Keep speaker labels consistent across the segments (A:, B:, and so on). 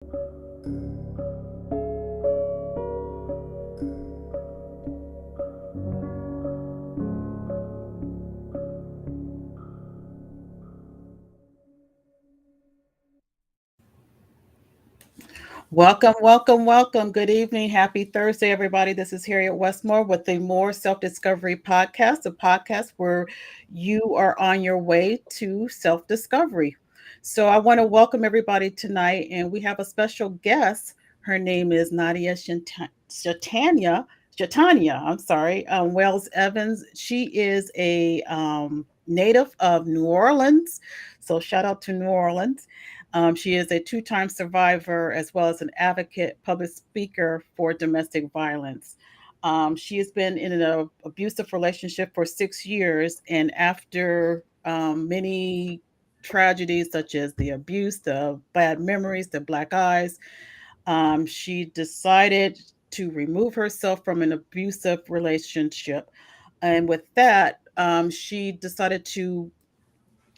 A: Welcome, welcome, welcome. Good evening. Happy Thursday, everybody. This is Harriet Westmore with the More Self Discovery Podcast, a podcast where you are on your way to self discovery. So, I want to welcome everybody tonight, and we have a special guest. Her name is Nadia Shatanya. Shatanya, I'm sorry, Wells Evans. She is a native of New Orleans. So, shout out to New Orleans. She is a two-time survivor as well as an advocate, public speaker for domestic violence. She has been in an abusive relationship for 6 years, and after many tragedies such as the abuse, the bad memories, the black eyes, she decided to remove herself from an abusive relationship. And with that, she decided to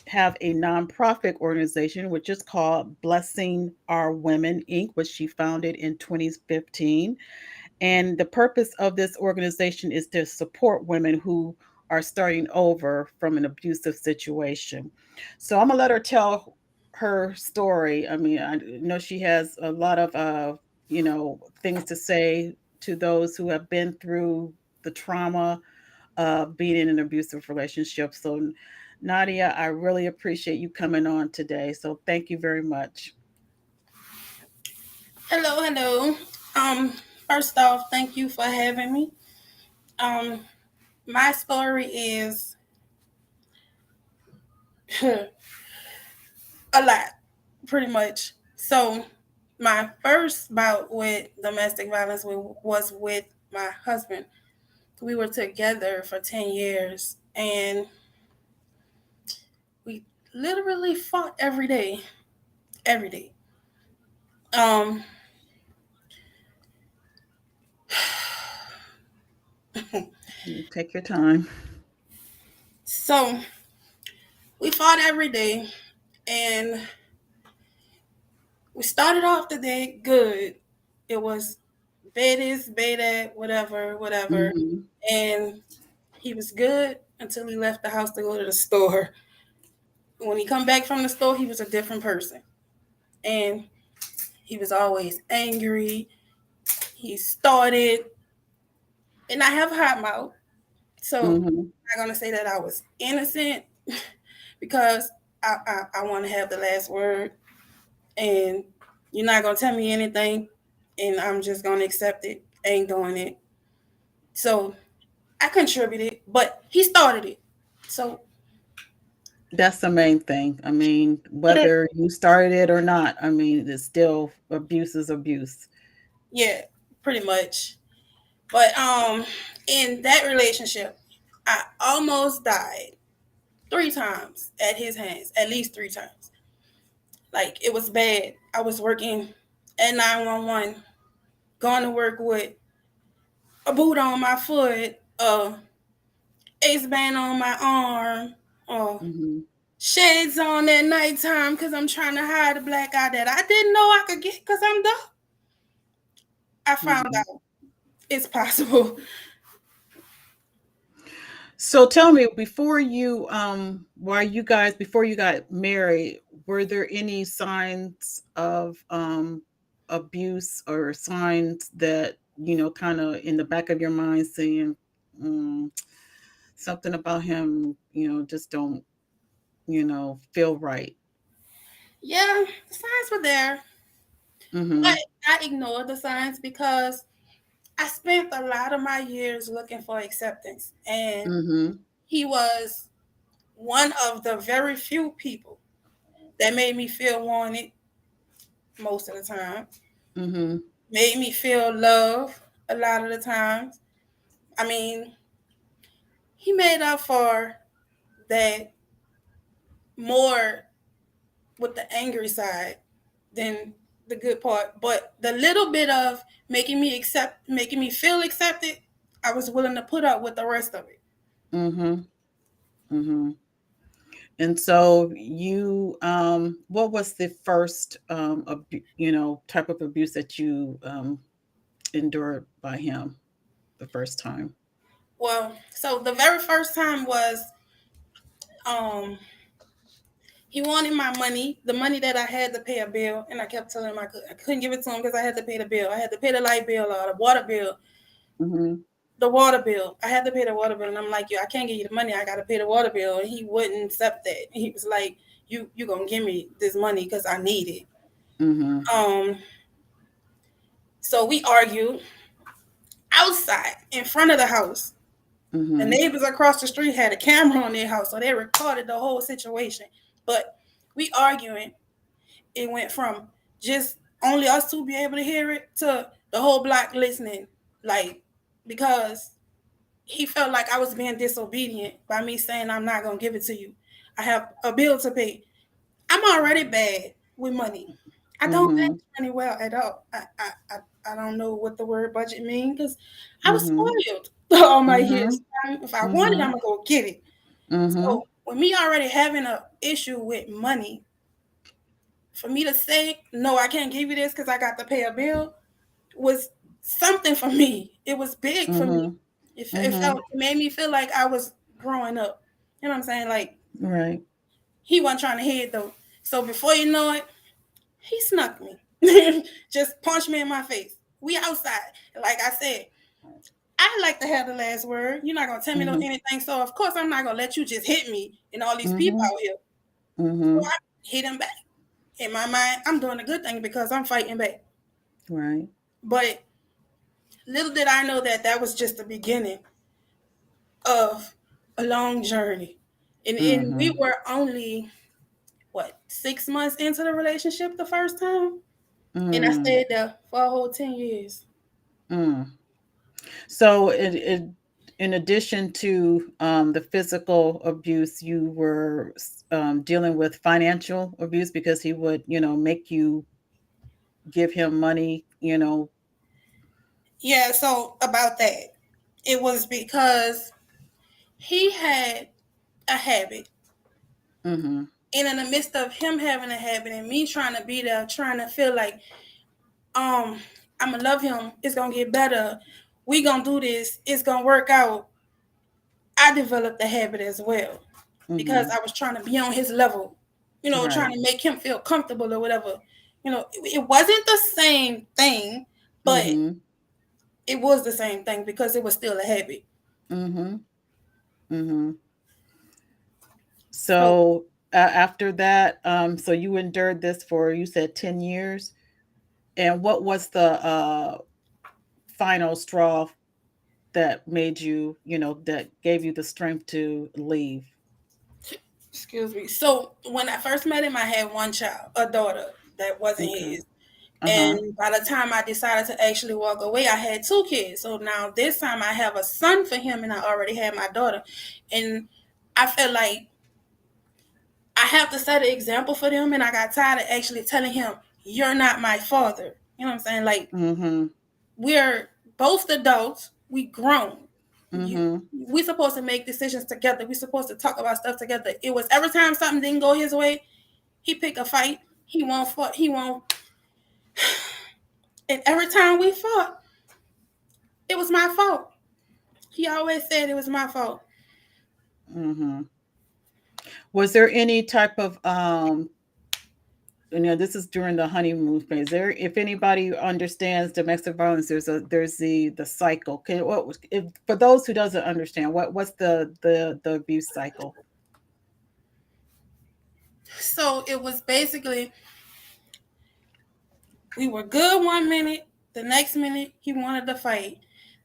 A: have a nonprofit organization which is called Blessing Our Women Inc., which she founded in 2015. And the purpose of this organization is to support women who are starting over from an abusive situation. So I'm gonna let her tell her story. I mean, I know she has a lot of things to say to those who have been through the trauma being in an abusive relationship. So, Nadia, I really appreciate you coming on today. So, thank you very much.
B: Hello, hello. Um, First off, thank you for having me. Um, my story is a lot, pretty much. So, my first bout with domestic violence was with my husband. We were together for 10 years and we literally fought every day, every day. Um,
A: You take your time.
B: so, we fought every day and we started off the day good. It was bed is, bed at, whatever, whatever.
A: Hmm.
B: And he was good until he left the house to go to the store. When he come back from the store, he was a different person. And he was always angry. He started, and I have a hot mouth. So
A: Hmm.
B: I'm not gonna say that I was innocent because I want to have the last word, and you're not gonna tell me anything, and I'm just gonna accept it. Ain't doing it. So I contributed, but he started it. So
A: That's the main thing. I mean,
B: it is,
A: whether you started it or not, I mean, it's still abuse is abuse.
B: yeah, pretty much. But in that relationship, I almost died 3 times at his hands, at least 3 times. Like it was bad. I was working at 911, going to work with a boot on my foot, ace band on my arm,
A: Hmm.
B: shades on at nighttime because I'm trying to hide a black eye that I didn't know I could get because I'm dumb. I found
A: Hmm.
B: out it's possible.
A: So tell me, before you while you guys before you got married, were there any signs of abuse or signs that, kind of in the back of your mind saying mm, something about him, just don't, feel right?
B: Yeah, the signs were there, but
A: Mhm.
B: I ignored the signs because I spent a lot of my years looking for acceptance, and
A: Mhm.
B: he was one of the very few people that made me feel wanted most of the time,
A: Mhm.
B: made me feel love a lot of the times. I mean, he made up for that more with the angry side than the good part. But the little bit of making me feel accepted, I was willing to put up with the rest of it.
A: Mhm. Mhm. And so what was the first, type of abuse that you endured by him the first time?
B: Well, so the very first time was um he wanted my money, the money that I had to pay a bill, and I kept telling him I couldn't give it to him because I had to pay the bill. I had to pay the light bill or the water bill.
A: Mhm.
B: The water bill. I had to pay the water bill, and I'm like, yo, I can't give you the money. I gotta pay the water bill, and he wouldn't accept that. He was like, you gonna give me this money because I need it.
A: Mhm.
B: Um, so we argued outside in front of the house. The
A: Mhm.
B: neighbors across the street had a camera on their house, so they recorded the whole situation. But we arguing, it went from just only us two be able to hear it to the whole block listening, like because he felt like I was being disobedient by me saying I'm not gonna give it to you. I have a bill to pay. I'm already bad with money. I don't
A: Mhm.
B: manage money well at all. I don't know what the word budget means because I was
A: Mhm.
B: spoiled all my years.
A: Mhm.
B: If I want it, I'm
A: Mhm.
B: gonna go get it.
A: Mhm.
B: So with me already having a issue with money, for me to say no, I can't give you this because I got to pay a bill was something for me. It was big for me.
A: Mhm.
B: It felt,
A: Mhm.
B: it made me feel like I was growing up. You know what I'm saying? Like
A: Right.
B: he wasn't trying to hear it though. So before you know it, he snuck me. Just punched me in my face. We outside. Like I said, I like to have the last word. You're not gonna tell me no
A: Mhm.
B: anything. So of course I'm not gonna let you just hit me and all these people
A: Mhm.
B: out here. So
A: Mhm.
B: I hit him back. In my mind, I'm doing a good thing because I'm fighting back.
A: Right.
B: But little did I know that that was just the beginning of a long journey. And we
A: Mhm.
B: were only what 6 months into the relationship the first time, and I
A: Mm.
B: stayed there for a whole 10 years.
A: Mm. So in addition to the physical abuse, you were dealing with financial abuse because he would, make you give him money,
B: Yeah, so about that, it was because he had a habit,
A: Mhm.
B: and in the midst of him having a habit and me trying to be there, trying to feel like um I'm gonna love him, it's gonna get better, we gonna do this, it's gonna work out. I developed the habit as well because
A: Mhm.
B: I was trying to be on his level, trying
A: Right.
B: to make him feel comfortable or whatever. It wasn't the same thing, but
A: Mhm.
B: it was the same thing because it was still a habit.
A: Mhm. Mhm.
B: So,
A: So after that, so you endured this for, you said, 10 years. And what was the final straw that made you, that gave you the strength to leave?
B: excuse me. So, when I first met him, I had one child, a daughter that wasn't
A: Okay.
B: his.
A: Uh-huh.
B: And by the time I decided to actually walk away, I had two kids. So now this time I have a son for him, and I already had my daughter. And I felt like I have to set an example for them, and I got tired of actually telling him, "You're not my father." You know what I'm saying? Like
A: Mhm.
B: we're both adults, we grown. You,
A: Mhm.
B: we supposed to make decisions together. We supposed to talk about stuff together. It was every time something didn't go his way, he pick a fight. He won't fight. He won't. And every time we fought, it was my fault. He always said it was my fault.
A: Mhm. Was there any type of this is during the honeymoon phase. There, if anybody understands domestic violence, there's the cycle. If for those who doesn't understand, what's the abuse cycle?
B: So it was basically we were good 1 minute, the next minute he wanted to fight.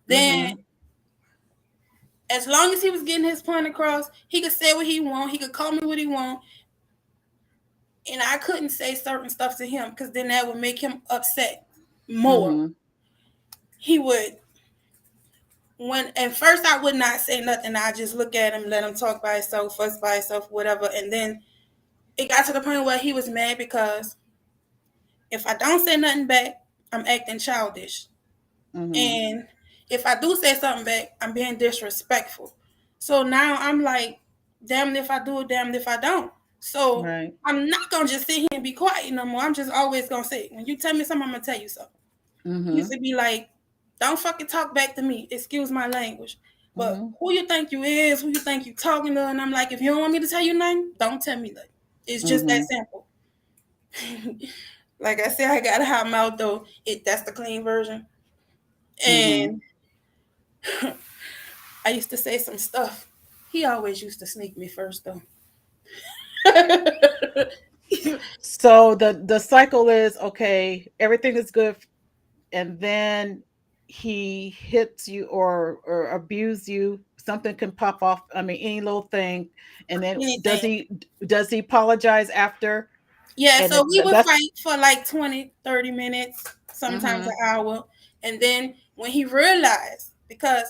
B: Then
A: Mhm.
B: as long as he was getting his point across, he could say what he want. He could call me what he want, and I couldn't say certain stuff to him because then that would make him upset more.
A: Mhm.
B: He would when at first I would not say nothing. I just look at him, let him talk by himself, fuss by himself, whatever. And then it got to the point where he was mad because if I don't say nothing back, I'm acting childish.
A: Mhm.
B: And if I do say something back, I'm being disrespectful. So now I'm like, damned if I do, damned if I don't. So
A: Right.
B: I'm not gonna just sit here and be quiet no more. I'm just always gonna say, when you tell me something, I'm gonna tell you something. He used
A: Mhm.
B: to be like, don't fucking talk back to me. Excuse my language. But
A: Mhm.
B: who you think you is, who you think you talking to, and I'm like, if you don't want me to tell you nothing, don't tell me nothing. It's just that
A: Mhm.
B: simple. Like I said, I got a hot mouth though. That's the clean version.
A: Mhm.
B: And I used to say some stuff. He always used to sneak me first though.
A: So the cycle is okay, everything is good, and then he hits you or abuse you, something can pop off, I mean any little thing, and then
B: Anything.
A: does he apologize after?
B: Yeah,
A: And
B: so we would
A: that's
B: fight for like 20, 30 minutes, sometimes an
A: mhm.
B: hour. And then when he realized, because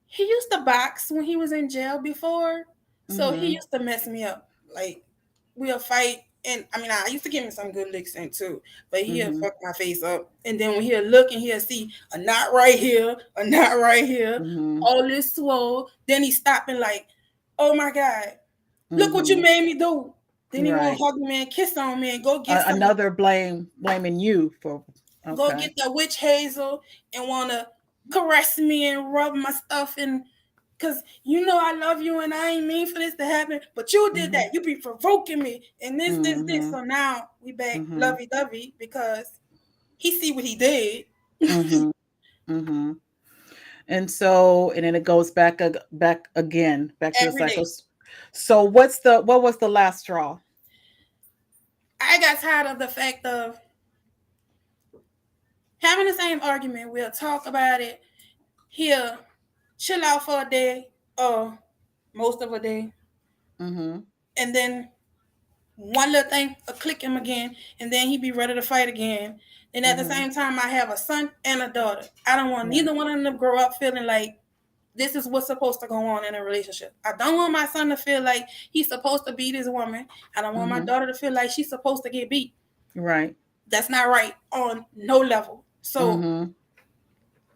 B: he used to box when he was in jail before, so he
A: Mhm.
B: used to mess me up. Like, we'll fight, and I mean, I used to give him some good licks in too, but he'll
A: Mhm.
B: fuck my face up. And then when he'll look and he'll see a knot right here, a knot right here,
A: Mhm.
B: all this swole, then he stop and like, oh my God, look what you
A: Mhm.
B: made me do. Then he won't
A: Right.
B: hug me and kiss on me and go get some,
A: Another blaming you for
B: go
A: okay.
B: get the witch hazel and want to caress me and rub my stuff and because you know I love you and I ain't mean for this to happen, but you did that.
A: Mhm.
B: You be provoking me and this.
A: Mhm.
B: So now we back
A: Mhm.
B: lovey dovey because he see what he did
A: Mhm. Mhm. And so and then it goes back again, back to the
B: every day.
A: cycles. So what was the last straw?
B: I got tired of the fact of having the same argument. We'll talk about it. He'll chill out for a day or most of a day.
A: Mhm.
B: And then one little thing will click him again, and then he be ready to fight again. And at the
A: Mhm.
B: same time, I have a son and a daughter. I don't want
A: Right.
B: neither one of them to grow up feeling like this is what's supposed to go on in a relationship. I don't want my son to feel like he's supposed to beat his woman. I don't want my
A: Mhm.
B: daughter to feel like she's supposed to get beat.
A: Right.
B: That's not right on no level. So
A: Mhm.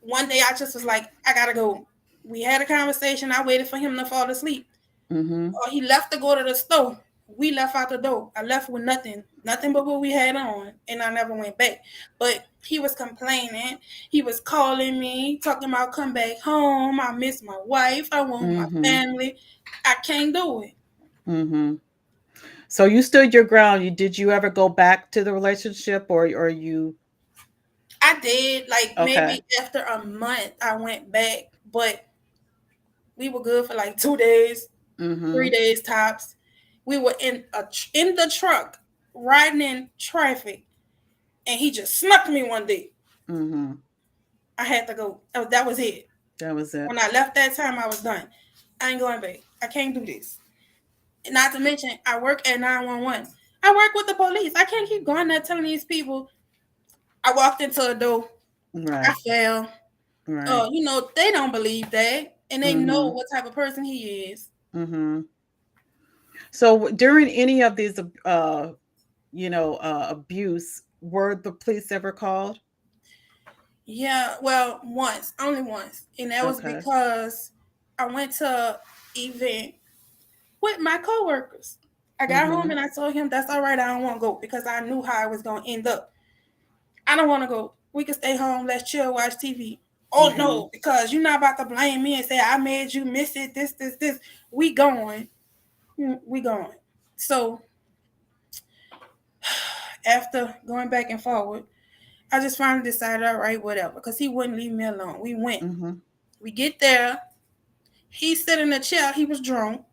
B: one day I just was like, I gotta go. We had a conversation. I waited for him to fall asleep.
A: Mhm.
B: He left to go to the store. We left out the door. I left with nothing, nothing but what we had on, and I never went back. But he was complaining. He was calling me, talking about come back home. I miss my wife. I want my
A: Mhm.
B: family. I can't do it.
A: Mhm. So you stood your ground. Did you ever go back to the relationship or you
B: I did like
A: okay.
B: maybe after a month I went back, but we were good for like 2 days, three
A: Mhm.
B: days tops. We were in the truck riding in traffic, and he just snuck me one day.
A: Mhm.
B: I had to go. That was it.
A: That was it.
B: When I left that time, I was done. I ain't going back. I can't do this. Not to mention, I work at 911. I work with the police. I can't keep going there telling these people I walked into a door. I
A: Right.
B: fell.
A: Right.
B: They don't believe that. And they know
A: Mhm.
B: what type of person he is.
A: Mhm. So during any of these abuse, were the police ever called?
B: Yeah, well, once, only once. And that was
A: Okay.
B: because I went to an event with my coworkers. I got home
A: Mhm.
B: and I told him that's all right, I don't want to go because I knew how I was gonna end up. I don't want to go. We can stay home. Let's chill, watch TV. Oh
A: Mhm.
B: no, because you're not about to blame me and say I made you miss it. This. We going. We going. So after going back and forward, I just finally decided, all right, whatever, because he wouldn't leave me alone. We went.
A: Mhm.
B: We get there. He sat in the chair. He was drunk.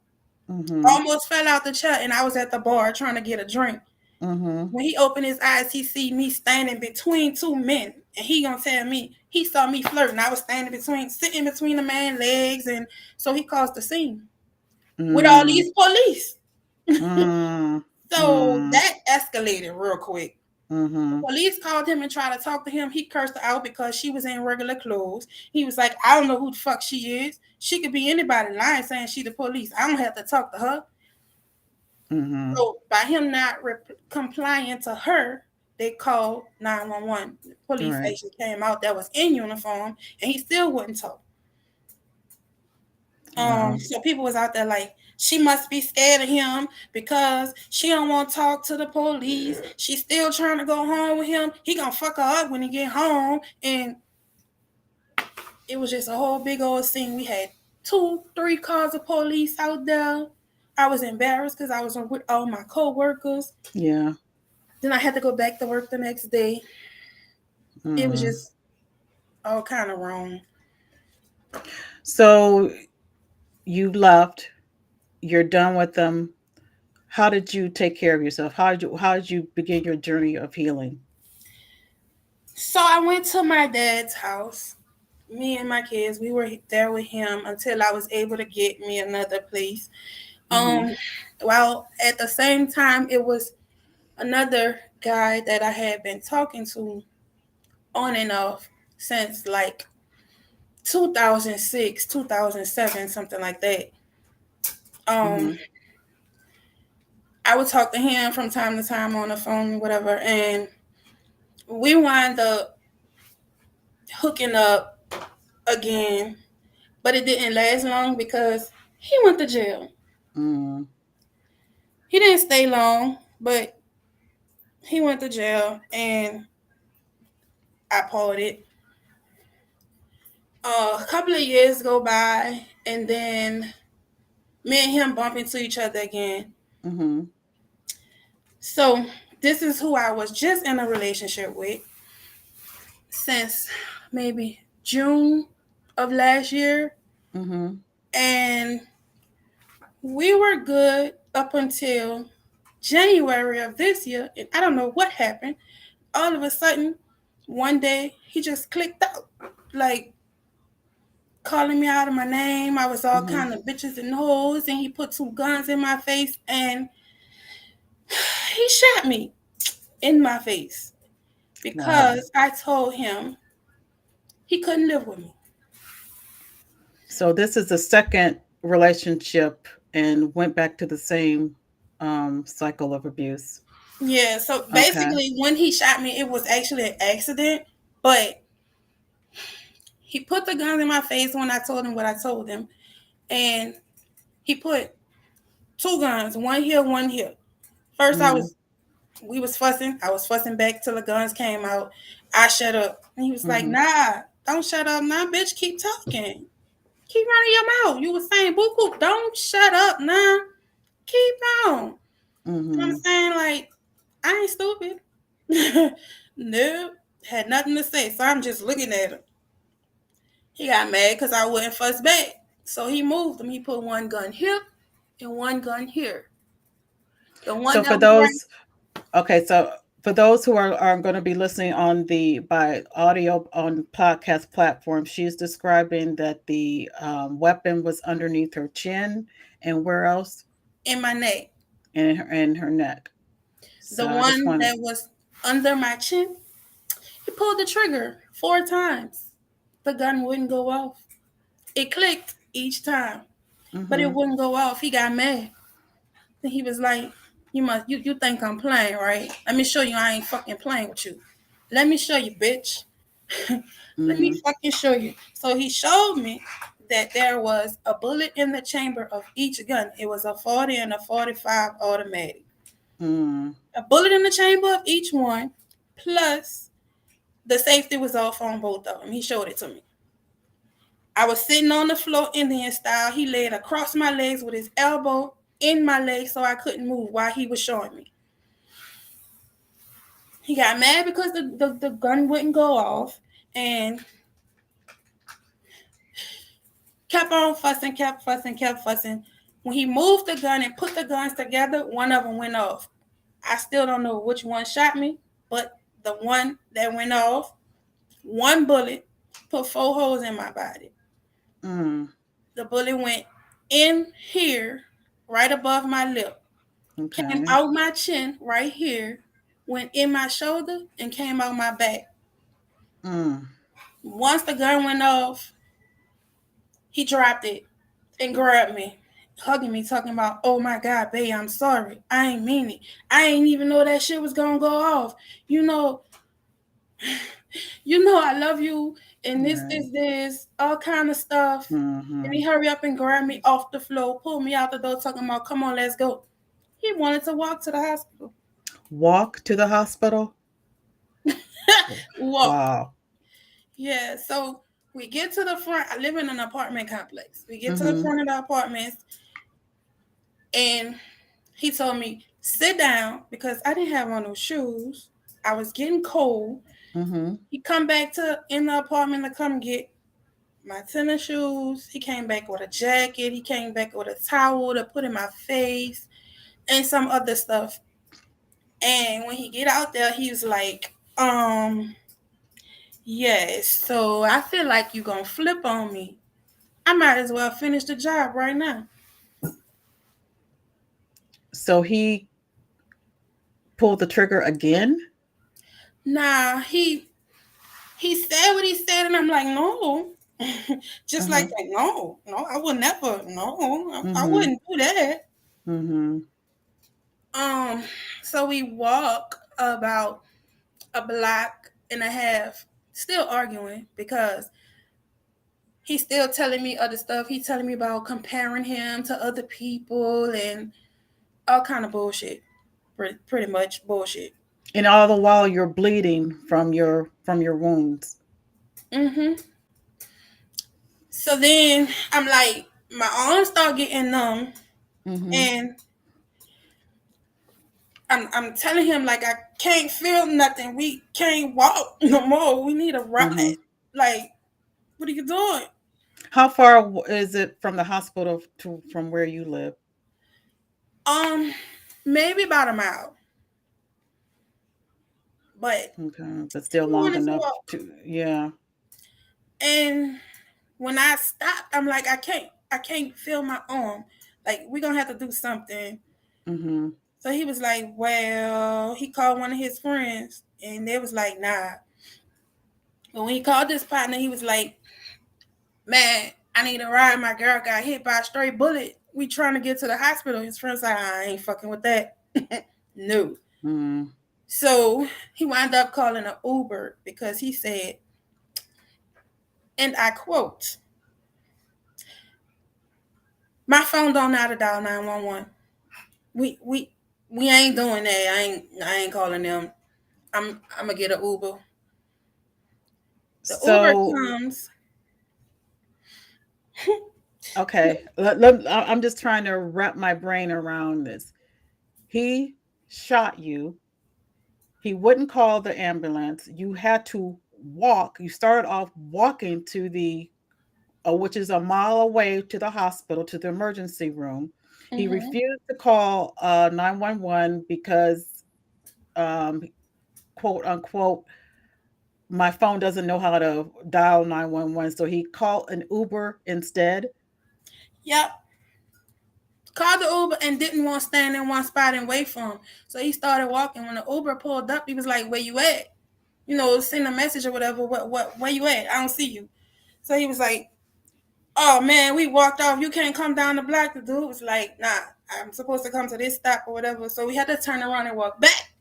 A: Mhm.
B: Almost fell out the chair, and I was at the bar trying to get a drink.
A: Mhm.
B: When he opened his eyes, he see me standing between two men, and he gonna tell me he saw me flirting. I was sitting between the man's legs, and so he caused the scene with all
A: Mm.
B: these police.
A: Mm.
B: So
A: Mm.
B: that escalated real quick. The
A: Mhm.
B: police called him and tried to talk to him. He cursed her out because she was in regular clothes. He was like, I don't know who the fuck she is. She could be anybody lying saying she the police. I don't have to talk to her.
A: Mhm.
B: So by him not complying to her, they called 911. The police
A: Right.
B: agent came out that was in uniform, and he still wouldn't talk.
A: Wow.
B: So people was out there like, she must be scared of him because she don't want to talk to the police. She's still trying to go home with him. He gonna fuck her up when he get home. And it was just a whole big old scene. We had 2, 3 cars of police out there. I was embarrassed because I was with all my co-workers.
A: Yeah.
B: Then I had to go back to work the next day. It was
A: Mm.
B: just all kind of wrong.
A: So you left. You're done with them. How did you take care of yourself? How did you begin your journey of healing?
B: So I went to my dad's house. Me and my kids, we were there with him until I was able to get me another place.
A: Mm-hmm.
B: Um, while at the same time, it was another guy that I had been talking to on and off since like 2006, 2007, something like that.
A: Mm-hmm.
B: Um, I would talk to him from time to time on the phone, whatever, and we wind up hooking up again, but it didn't last long because he went to jail.
A: Mm.
B: He didn't stay long, but he went to jail, and I pulled it. A couple of years go by, and then me and him bump into each other again.
A: Mm-hmm.
B: So this is who I was just in a relationship with since maybe June of last year,
A: Mm-hmm.
B: and we were good up until January of this year, and I don't know what happened. All of a sudden, one day he just clicked out, like calling me out of my name. I was all
A: Mm-hmm.
B: kind of bitches and hoes, and he put 2 guns in my face, and he shot me in my face
A: Wow.
B: because I told him he couldn't live with me.
A: So this is the second relationship and went back to the same cycle of abuse.
B: Yeah, so
A: Okay.
B: basically, when he shot me, it was actually an accident, but he put the guns in my face when I told him what I told him, and he put 2 guns, one here, one here. First,
A: Mm-hmm.
B: we was fussing. I was fussing back till the guns came out. I shut up, and he was like,
A: Mm-hmm.
B: "Nah, don't shut up, nah, bitch. Keep talking, keep running your mouth." You was saying, "Boo boo, don't shut up, nah, keep on." You know what I'm
A: Mm-hmm.
B: saying? Like, I ain't stupid. Nope, had nothing to say, so I'm just looking at him. He got mad because I wouldn't fuss back, so he moved them. He put 1 gun here and 1 gun here. The one
A: So
B: that
A: for
B: was right.
A: those, okay, so for those who are going to be listening on the by audio on podcast platform, she's describing that the weapon was underneath her chin and where else
B: In my neck.
A: in her neck.
B: The
A: So I just
B: one
A: wanted.
B: that was under my chin, he pulled the trigger 4 times. The gun wouldn't go off. It clicked each time, but it
A: Mm-hmm.
B: wouldn't go off. He got mad. Then he was like, you think I'm playing, right? Let me show you I ain't fucking playing with you. Let me show you, bitch. Let me
A: Mm-hmm.
B: fucking show you." So he showed me that there was a bullet in the chamber of each gun. It was a 40 and a 45 automatic.
A: Mm-hmm.
B: A bullet in the chamber of each one, plus the safety was off on both of them. He showed it to me. I was sitting on the floor Indian style. He laid across my legs with his elbow in my leg so I couldn't move while he was showing me. He got mad because the gun wouldn't go off and kept on fussing, kept fussing, kept fussing. When he moved the gun and put the guns together, one of them went off. I still don't know which one shot me, but the one that went off, one bullet put 4 holes in my body.
A: Mm.
B: The bullet went in here, right above my lip, came
A: Okay.
B: out my chin right here, went in my shoulder, and came out my back.
A: Mm.
B: Once the gun went off, he dropped it and grabbed me, hugging me, talking about, "Oh my God, babe, I'm sorry. I ain't mean it. I ain't even know that shit was gonna go off. You know, I love you. and
A: Right.
B: this, all kind of stuff. And he
A: Mhm.
B: hurry up and grab me off the floor, pull me out the door, talking about, come on, let's go. He wanted to walk to the hospital.
A: Walk to the hospital?
B: Walk.
A: Wow.
B: Yeah, so we get to the front. I live in an apartment complex. We get to the
A: Mhm.
B: front of the apartments, and he told me, sit down because I didn't have on no shoes. I was getting cold.
A: Mhm.
B: He come back to in the apartment to come get my tennis shoes. He came back with a jacket. He came back with a towel to put in my face and some other stuff. And when he get out there, he was like, yes, so I feel like you gonna flip on me. I might as well finish the job right now.
A: So he pulled the trigger again?
B: Nah, he said what he said, and I'm like, no. Just like
A: Uh-huh.
B: that, no, no, I would never, no, I
A: Mhm.
B: wouldn't do that.
A: Mhm.
B: Um, so we walk about a block and a half, still arguing because he's still telling me other stuff. He's telling me about comparing him to other people and all kind of bullshit. Pretty much bullshit.
A: And all the while you're bleeding from your wounds.
B: Mm-hmm. So then I'm like, my arms start getting numb,
A: Mhm.
B: and I'm telling him like I can't feel nothing. We can't walk no more. We need a ride.
A: Mhm.
B: Like, what are you doing?
A: How far is it from the hospital to from where you live?
B: Um, maybe about a mile, but
A: Okay, but still
B: he
A: long
B: wanted to
A: enough
B: walk.
A: to yeah.
B: And when I stopped, I'm like, I can't feel my arm. Like, we're gonna have to do something.
A: Mhm.
B: So he was like, well, he called one of his friends, and they was like, nah. But when he called this partner, he was like, man, I need a ride. My girl got hit by a stray bullet. We trying to get to the hospital. His friend's like, I ain't fucking with that. No.
A: Mhm.
B: So he wound up calling an Uber because he said, and I quote, my phone don't know how to dial 911. We we we ain't doing that. I ain't calling them. I'm gonna get an Uber. The Uber
A: So,
B: comes.
A: okay, I'm just trying to wrap my brain around this. He shot you. He wouldn't call the ambulance. You had to walk. You started off walking to the which is a mile away to the hospital, to the emergency room. He
B: Mm-hmm.
A: refused to call 911 because, um, quote unquote, my phone doesn't know how to dial 911. So he called an Uber instead.
B: Yep. Called the Uber and didn't want to stand in one spot and wait for him. So he started walking. When the Uber pulled up, he was like, "Where you at?" Send a message or whatever. Where you at? I don't see you. So he was like, "Oh man, we walked off. You can't come down the block." The dude was like, "Nah, I'm supposed to come to this stop or whatever." So we had to turn around and walk back.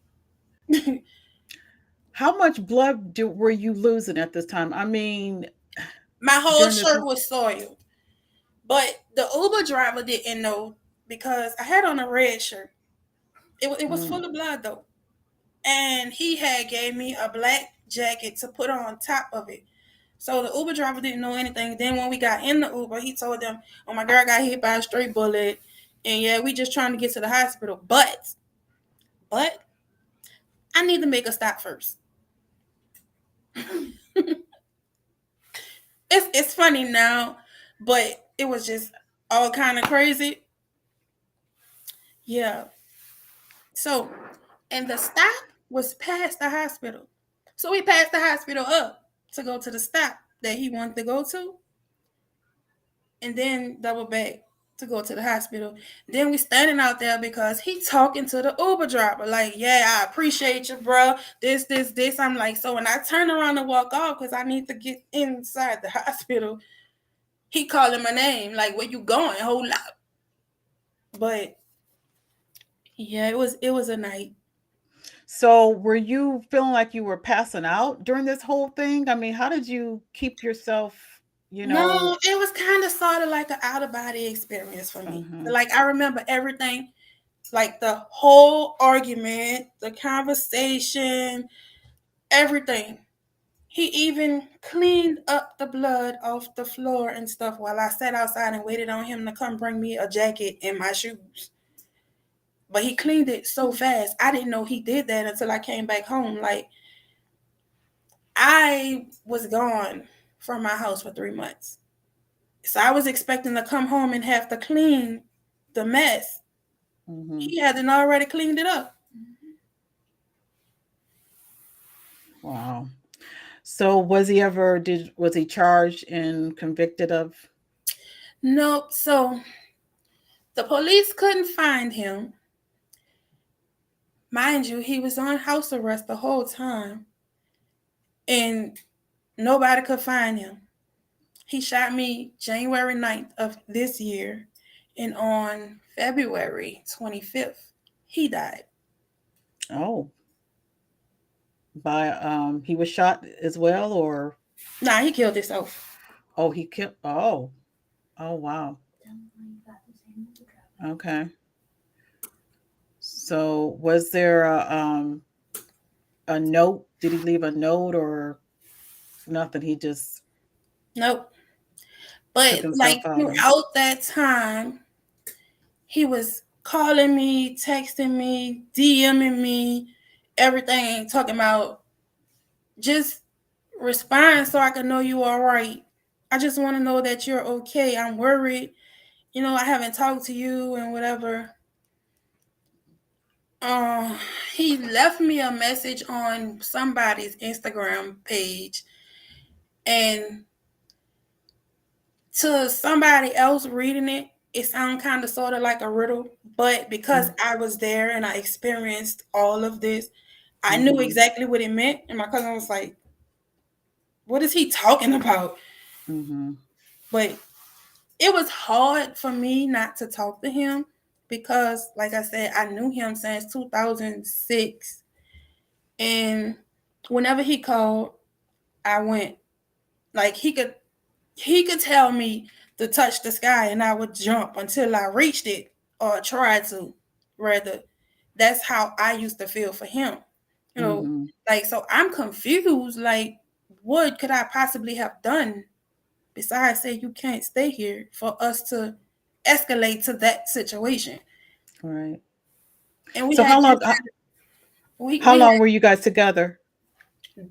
A: How much blood were you losing at this time? I mean,
B: My whole
A: during this.
B: shirt was soiled, but the Uber driver didn't know because I had on a red shirt. It was
A: Mm,
B: full of blood though, and he had gave me a black jacket to put on top of it. So the Uber driver didn't know anything. Then when we got in the Uber, he told them, "Oh, my girl got hit by a stray bullet, and yeah, we just trying to get to the hospital. But I need to make a stop first." It's funny now, but it was just all kind of crazy. Yeah. So, and the stop was past the hospital. So we passed the hospital up to go to the stop that he wanted to go to, and then double back to go to the hospital. Then we standing out there because he talking to the Uber driver like, "Yeah, I appreciate you, bro. This." I'm like, so when I turn around and walk off because I need to get inside the hospital, he calling my name like, "Where you going? Hold up." But yeah, it was a night.
A: So, were you feeling like you were passing out during this whole thing? I mean, how did you keep yourself, you know?
B: No, it was kind of sort of like an out of body experience for me.
A: Mhm.
B: Like I remember everything, like the whole argument, the conversation, everything. He even cleaned up the blood off the floor and stuff while I sat outside and waited on him to come bring me a jacket and my shoes. But he cleaned it so fast. I didn't know he did that until I came back home. Like I was gone from my house for 3 months. So I was expecting to come home and have to clean the mess.
A: Mhm.
B: He hadn't already cleaned it up.
A: Wow. So, was he charged and convicted of?
B: Nope. So the police couldn't find him. Mind you, he was on house arrest the whole time and nobody could find him. He shot me January 9th of this year, and on February 25th, he died.
A: Oh, by he was shot as well, or
B: Nah, he killed himself.
A: oh, he killed. Oh, oh, wow. Okay. So, was there a note? Did he leave a note or nothing? He just
B: Nope. But
A: took himself
B: like
A: out.
B: throughout that time, he was calling me, texting me, DMing me, everything, talking about just respond so I can know you all right. I just want to know that you're okay. I'm worried. I haven't talked to you and whatever. Um, he left me a message on somebody's Instagram page, and to somebody else reading it, it sounded kind of sort of like a riddle. But because I was there and I experienced all of this, I knew
A: Mm-hmm.
B: exactly what it meant. And my cousin was like, "What is he talking about?"
A: Mm-hmm.
B: But it was hard for me not to talk to him because, like I said, I knew him since 2006. And whenever he called, I went. Like he could tell me to touch the sky and I would jump until I reached it or tried to. Rather, that's how I used to feel for him. You know,
A: Mm-hmm.
B: like so I'm confused. Like, what could I possibly have done besides say you can't stay here for us to escalate to that situation?
A: Right.
B: And we
A: So
B: had just
A: how
B: we had
A: long were you guys together?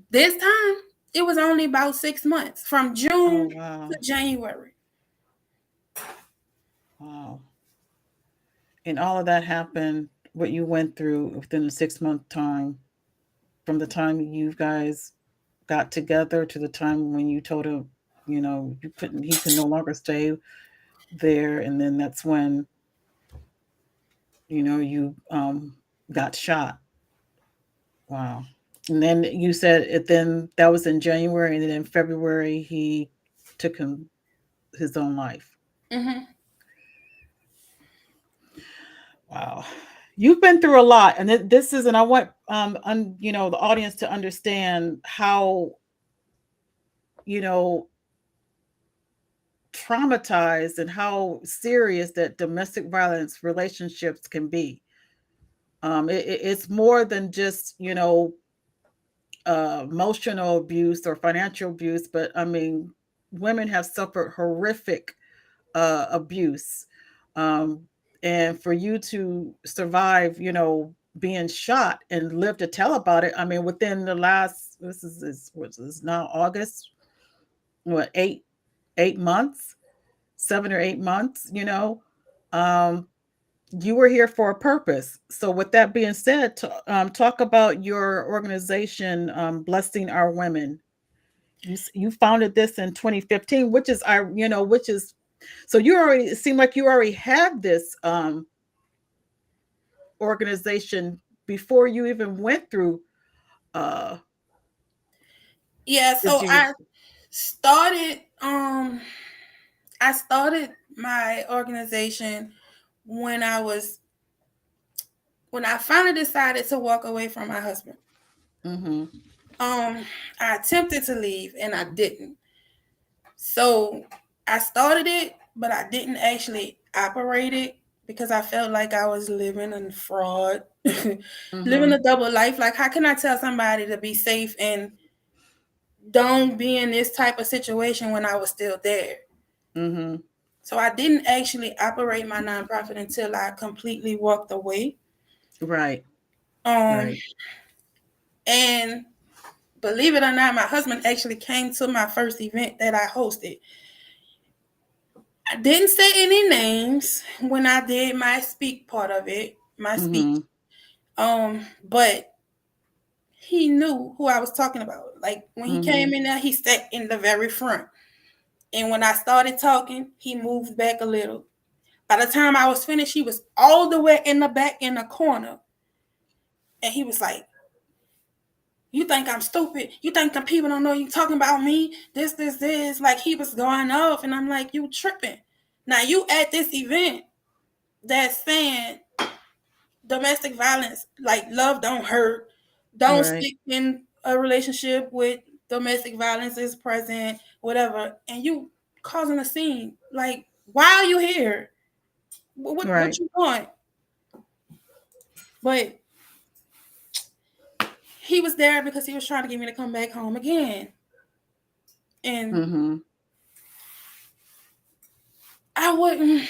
B: this time it was only about 6 months from
A: Oh,
B: June
A: wow.
B: to January.
A: Wow. And all of that happened, what you went through within a 6 month time, from the time you guys got together to the time when you told him, he could no longer stay there. And then that's when, you got shot. Wow. And then you said it, then that was in January. And then in February, he took his own life.
B: Hmm.
A: Wow. You've been through a lot, and this is, and I want the audience to understand how you know traumatized and how serious that domestic violence relationships can be. It's more than just emotional abuse or financial abuse, but I mean, women have suffered horrific abuse. Um, and for you to survive, being shot and live to tell about it, I mean, within the last, what's this now, August, what, 8 months, 7 or 8 months, um, you were here for a purpose. So, with that being said, talk about your organization, Blessing Our Women. You founded this in 2015, which is which is, so you already, it seemed like you already had this organization before you even went through uh
B: Yeah,
A: the
B: so
A: Jesus.
B: started um I started my organization when I was When I finally decided to walk away from my husband,
A: Mm-hmm.
B: um, I attempted to leave and I didn't. So I started it, but I didn't actually operate it because I felt like I was living in fraud, living
A: Mm-hmm.
B: a double life. Like, how can I tell somebody to be safe and don't be in this type of situation when I was still there?
A: Mm-hmm.
B: So I didn't actually operate my nonprofit until I completely walked away.
A: Right.
B: Um,
A: Right.
B: and believe it or not, my husband actually came to my first event that I hosted. I didn't say any names when I did my speak part of it, my speech.
A: Mm-hmm.
B: But he knew who I was talking about. Like when he
A: Mm-hmm.
B: came in there, he sat in the very front. And when I started talking, he moved back a little. By the time I was finished, he was all the way in the back in the corner. And he was like, "You think I'm stupid? You think the people don't know you talking about me? This." Like he was going off. And I'm like, "You tripping. Now you at this event that's saying domestic violence, like love don't hurt, don't
A: Right.
B: stick in a relationship with domestic violence is present, whatever, and you causing a scene. Like, why are you here? What
A: Right.
B: you want?" But he was there because he was trying to get me to come back home again. And
A: Mm-hmm.
B: I wouldn't,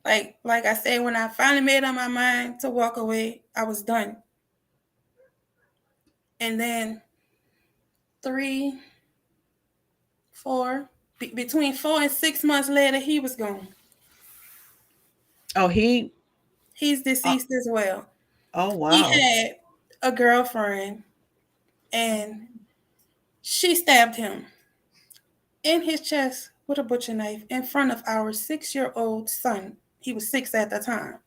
B: like I said, when I finally made up my mind to walk away, I was done. And then 3, 4, between 4 and 6 months later, he was gone.
A: Oh, he.
B: He's
A: Uh,
B: deceased as well.
A: oh,
B: He
A: wow.
B: had a girlfriend and she stabbed him in his chest with a butcher knife in front of our 6-year-old son. He was 6 at the time.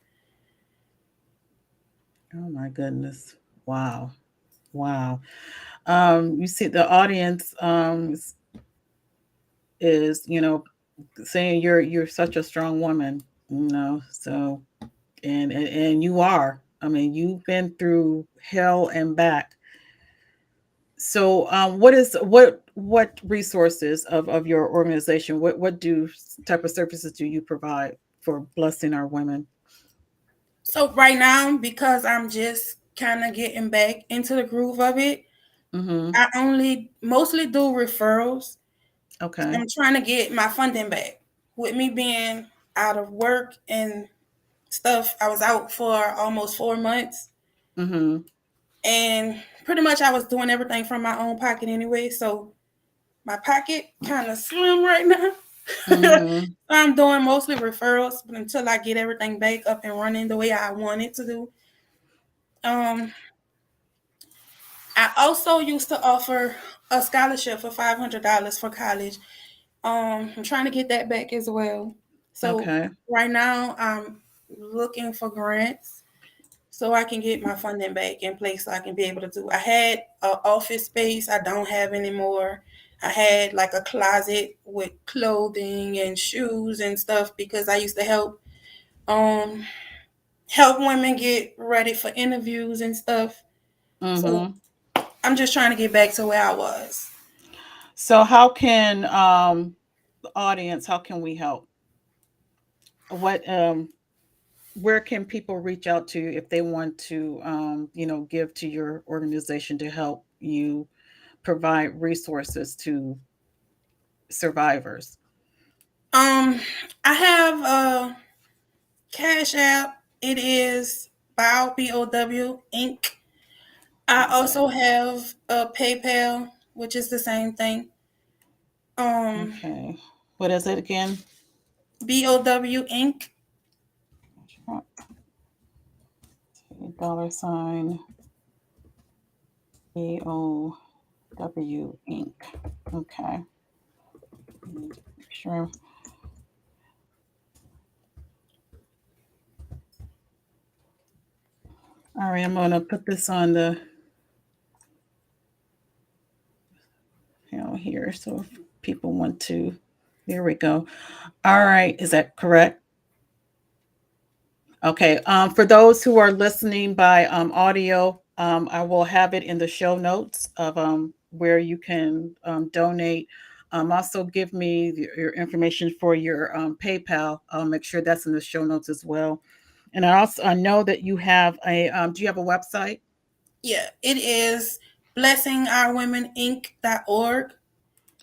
A: Oh my goodness. Wow. Wow. You see, the audience is, saying you're such a strong woman, so and you are. I mean, you've been through hell and back. So, what resources of your organization? What do type of services do you provide for blessing our women?
B: So right now, because I'm just kind of getting back into the groove of it,
A: Mm-hmm.
B: I only mostly do referrals.
A: Okay.
B: I'm trying to get my funding back. With me being out of work and stuff, I was out for almost 4 months.
A: Mm-hmm.
B: And pretty much I was doing everything from my own pocket anyway. So my pocket kind of slim right now. So
A: Mm-hmm.
B: I'm doing mostly referrals, but until I get everything back up and running the way I want it to do. Um, I also used to offer a scholarship for $500 for college. I'm trying to get that back as well. So
A: Okay.
B: right now I'm looking for grants so I can get my funding back in place so I can be able to do. I had an office space I don't have anymore. I had like a closet with clothing and shoes and stuff because I used to um help women get ready for interviews and stuff. So
A: Mm-hmm.
B: I'm just trying to get back to where I was.
A: So, how can the audience? How can we help? What where can people reach out to you if they want to give to your organization to help you provide resources to survivors?
B: Um I have a Cash App. It is BOW Inc. I
A: Okay.
B: also have a PayPal, which is the same thing. Um,
A: Okay. What is it again?
B: BOW Inc.
A: $, BOW Inc. Okay. Make sure. All right, I'm gonna put this on the here. So if people want to, there we go. All right, is that correct? Okay. For those who are listening by audio, I will have it in the show notes of where you can donate. Also, give me your information for your PayPal. I'll make sure that's in the show notes as well. And I know that you have a. Do you have a website?
B: Yeah, it is blessingourwomeninc.org.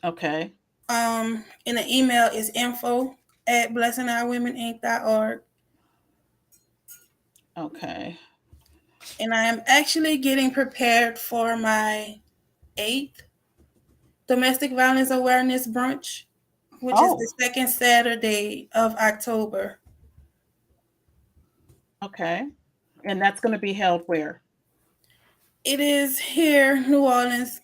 A: Okay.
B: And the email is info@blessingourwomeninc.org.
A: Okay.
B: And I am actually getting prepared for my 8th domestic violence awareness brunch, which is the
A: Oh.
B: second Saturday of October.
A: Okay. And that's going to be held where?
B: It is here, New Orleans.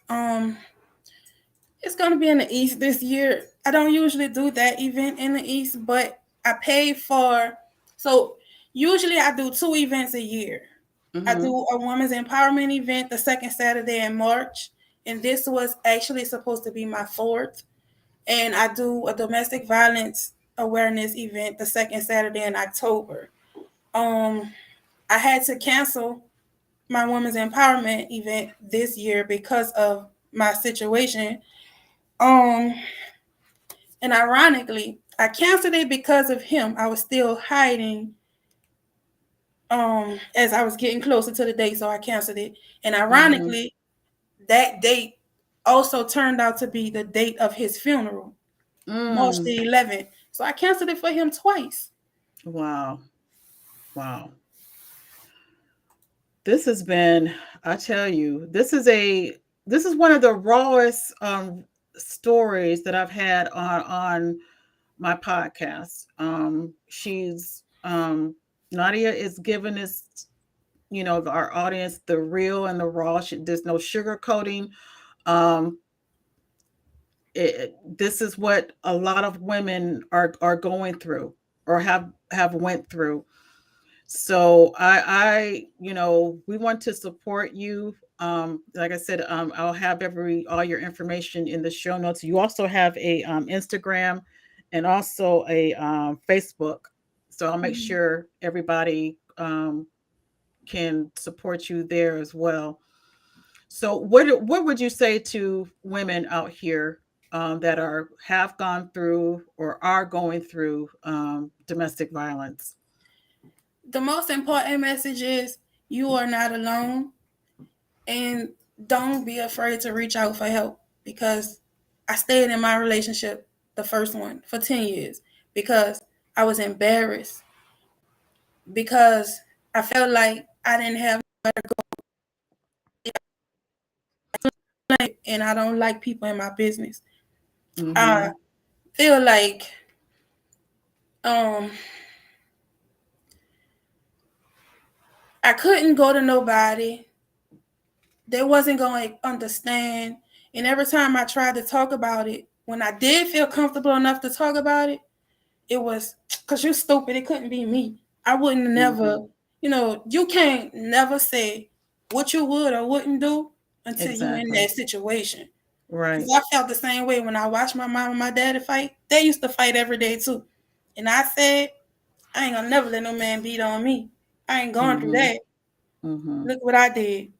B: It's gonna be in the East this year. I don't usually do that event in the East, but I paid for. So usually I do 2 events a year. I
A: Mm-hmm.
B: do a women's empowerment event the second Saturday in March, and this was actually supposed to be my fourth. And I do a domestic violence awareness event the second Saturday in October. Um, I had to cancel my women's empowerment event this year because of my situation. Um, and ironically, I canceled it because of him. I was still hiding as I was getting closer to the date, so I canceled it. And
A: Mm-hmm.
B: ironically, that date also turned out to be the date of his funeral, March
A: Mm.
B: the 11th. So I canceled it for him twice.
A: Wow. Wow. This has been, I tell you, this is one of the rawest stories that I've had on my podcast. She's Nadia is giving us, our audience the real and the raw. There's no sugarcoating. Um, this is what a lot of women are going through or have went through. So we want to support you. Like I said, I'll have all your information in the show notes. You also have a Instagram and also a Facebook. So I'll make
B: Mhm.
A: sure everybody can support you there as well. So what would you say to women out here that have gone through or are going through domestic violence?
B: The most important message is you are not alone, and don't be afraid to reach out for help, because I stayed in my relationship, the first one, for 10 years because I was embarrassed, because I felt like I didn't have and I don't like people in my business. I
A: Mm-hmm.
B: feel like um I couldn't go to nobody. They wasn't going to understand. And every time I tried to talk about it, when I did feel comfortable enough to talk about it was because you're stupid. It couldn't be me. I wouldn't never,
A: Mm-hmm.
B: you can't never say what you would or wouldn't do until you in
A: Exactly.
B: that situation.
A: Right.
B: Because I felt the same way when I watched my mom and my daddy fight. They used to fight every day too. And I said, I ain't gonna never let no man beat on me. I ain't going through
A: Mhm.
B: that.
A: Mhm.
B: Look what I did.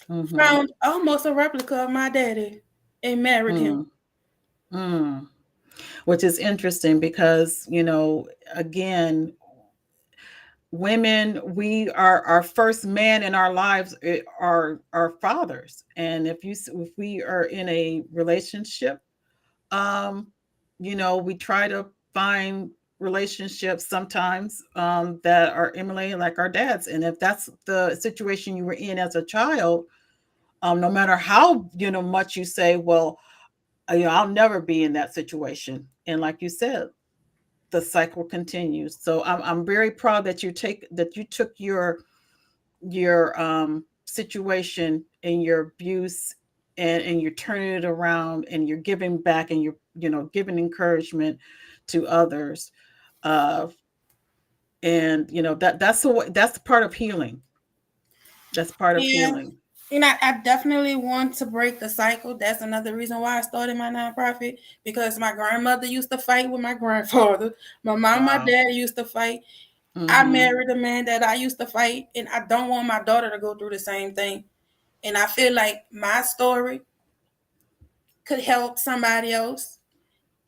A: Mhm.
B: Found almost a replica of my daddy and married him.
A: Mm. Mm. Which is interesting because, again, women, we are our first man in our lives are our fathers. And if we are in a relationship, um, we try to find relationships sometimes that are emulating like our dads. And if that's the situation you were in as a child, no matter how much you say, well, I'll never be in that situation, and like you said, the cycle continues. So I'm very proud that you took your situation and your abuse, and you're turning it around, and you're giving back, and you're giving encouragement to others, uh and that's part of healing. That's part of
B: Yeah.
A: healing.
B: And I definitely want to break the cycle. That's another reason why I started my nonprofit, because my grandmother used to fight with my grandfather. My mom and my
A: Wow.
B: dad used to fight. I
A: Mhm.
B: married a man that I used to fight, and I don't want my daughter to go through the same thing. And I feel like my story could help somebody else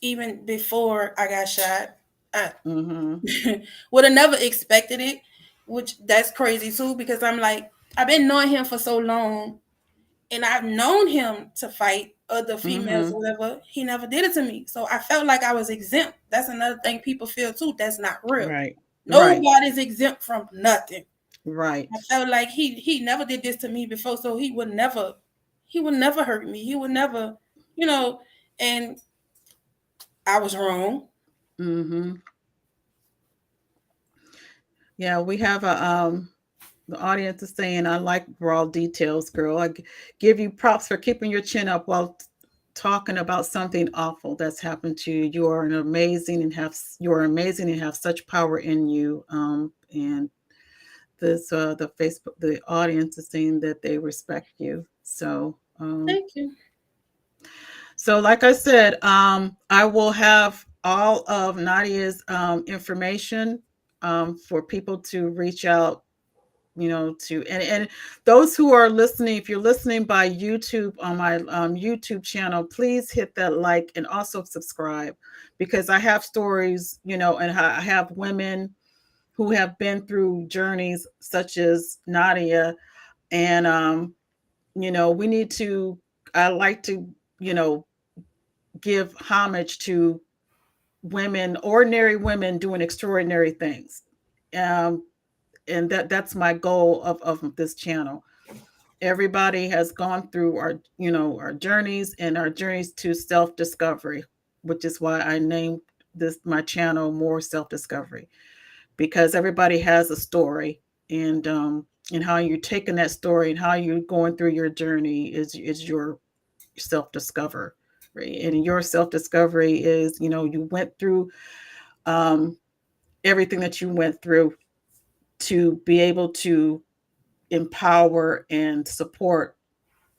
B: even before I got shot. I
A: Mhm.
B: would have never expected it, which that's crazy too, because I'm like, I've been knowing him for so long, and I've known him to fight other females
A: Mhm.
B: or whatever. He never did it to me. So I felt like I was exempt. That's another thing people feel too. That's not real.
A: Right. Right.
B: Nobody's exempt from nothing.
A: Right.
B: I felt like he never did this to me before, so he would never hurt me. He would never, you know, and I was wrong.
A: Mhm. Yeah, we have a the audience is saying, "I like raw details, girl. Give you props for keeping your chin up while talking about something awful that's happened to you. You are an amazing and you are amazing and have such power in you." And this the Facebook the audience is saying that they respect you.
B: Thank you.
A: So like I said, I will have all of Nadia's information for people to reach out, to and those who are listening, if you're listening by YouTube on my YouTube channel, please hit that like and also subscribe, because I have stories, and I have women who have been through journeys such as Nadia, and we need to. I like to, you know, give homage to women, ordinary women doing extraordinary things. Um, and that's my goal of this channel. Everybody has gone through our journeys and our journeys to self-discovery, which is why I named this my channel More Self-Discovery, because everybody has a story, and how you're taking that story and how you're going through your journey is your self-discover. Right? And your self-discovery is, you went through um, everything that you went through to be able to empower and support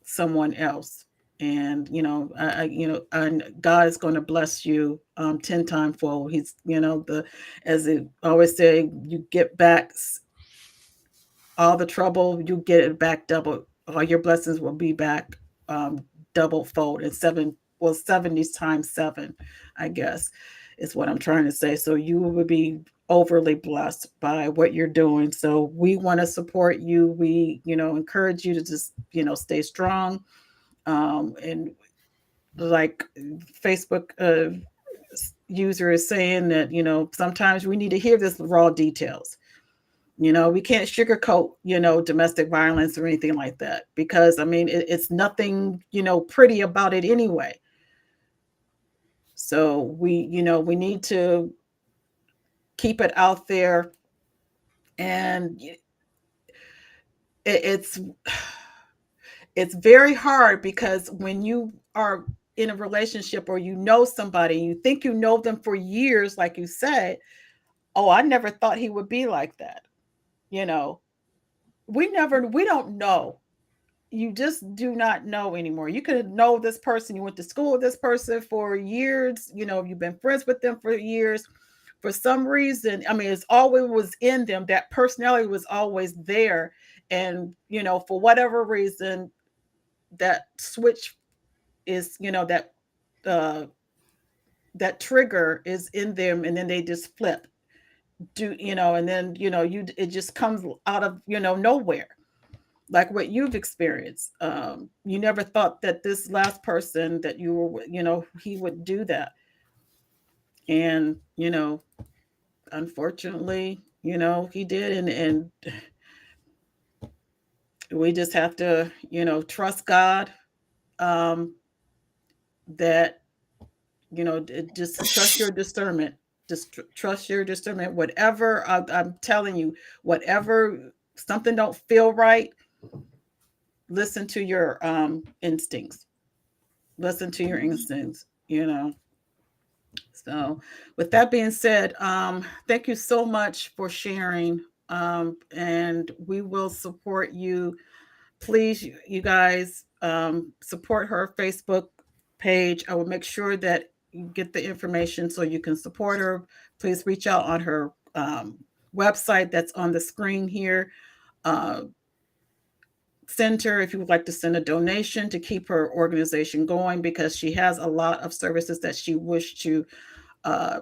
A: someone else. And and God is going to bless you 10 times fold. He's, the as it always say, you get back all the trouble, you get it back double. All your blessings will be back um, double fold, and 70 times seven, I guess, is what I'm trying to say. So you will be overly blessed by what you're doing. So we want to support you. We, encourage you to just, stay strong. And like Facebook user is saying that, sometimes we need to hear this raw details. We can't sugarcoat, domestic violence or anything like that, because I mean, it's nothing, pretty about it anyway. So we need to keep it out there, and it's it's very hard, because when you are in a relationship, or somebody, you think you know them for years, like you said, oh, I never thought he would be like that. You know, we don't know. You just do not know anymore. You could know this person, you went to school with this person for years, you've been friends with them for years. For some reason, I mean, it's always was in them. That personality was always there. And, for whatever reason, that switch is, uh, that trigger is in them, and then they just flip. And then, it just comes out of, nowhere, like what you've experienced. You never thought that this last person that you were with, he would do that. And, unfortunately, he did. And we just have to, trust God, um, that, just trust your discernment. Just trust your discernment. Whatever, I'm telling you, whatever, something don't feel right, listen to your instincts. Listen to your instincts, So, with that being said, thank you so much for sharing. And we will support you. Please, you guys, support her Facebook page. I will make sure that you get the information so you can support her. Please reach out on her website that's on the screen here. Uh, Send her if you would like to send a donation to keep her organization going, because she has a lot of services that she wished uh,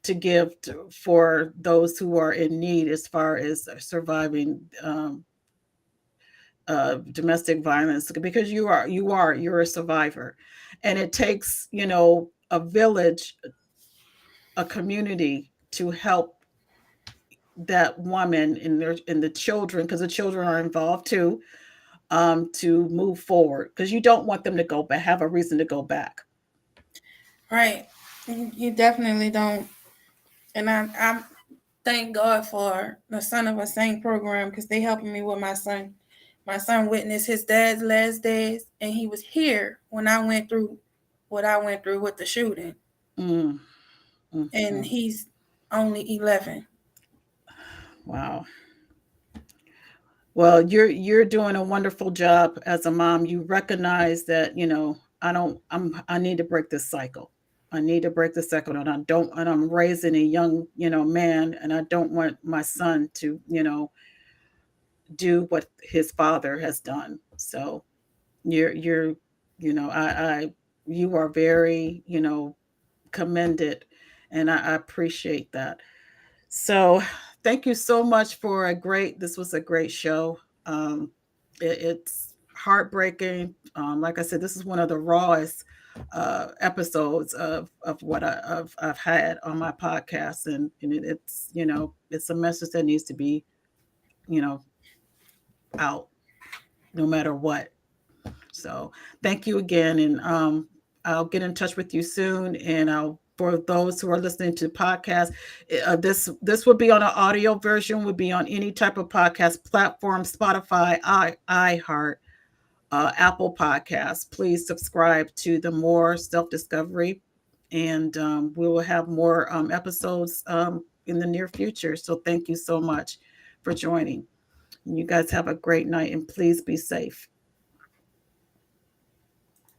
A: to give for those who are in need, as far as surviving domestic violence, because you're a survivor, and it takes, a village, a community, to help that woman and the children, because the children are involved too, to move forward, because you don't want them to go back, have a reason to go back.
B: Right. You definitely don't. And I thank God for the Son of a Saint program because they helping me with my son. My son witnessed his dad's last days, and he was here when I went through what I went through with the shooting.
A: Mm, mm,
B: And
A: mm.
B: he's only 11.
A: Wow. Well, you're doing a wonderful job as a mom. You recognize that, I need to break this cycle. I need to break the cycle, and I'm raising a young, man, and I don't want my son to, do what his father has done. So you're, I you are very, commended, and I appreciate that. So thank you so much for this was a great show. It's heartbreaking. Like I said, this is one of the rawest episodes of what I've had on my podcast, and it's, it's a message that needs to be, you know, out no matter what. So thank you again, and I'll get in touch with you soon. And I'll for those who are listening to podcasts, this would be on an audio version. Would be on any type of podcast platform: Spotify, iHeart, Apple Podcasts. Please subscribe to the More Self Discovery, and we will have more episodes in the near future. So thank you so much for joining. You guys have a great night, and please be safe.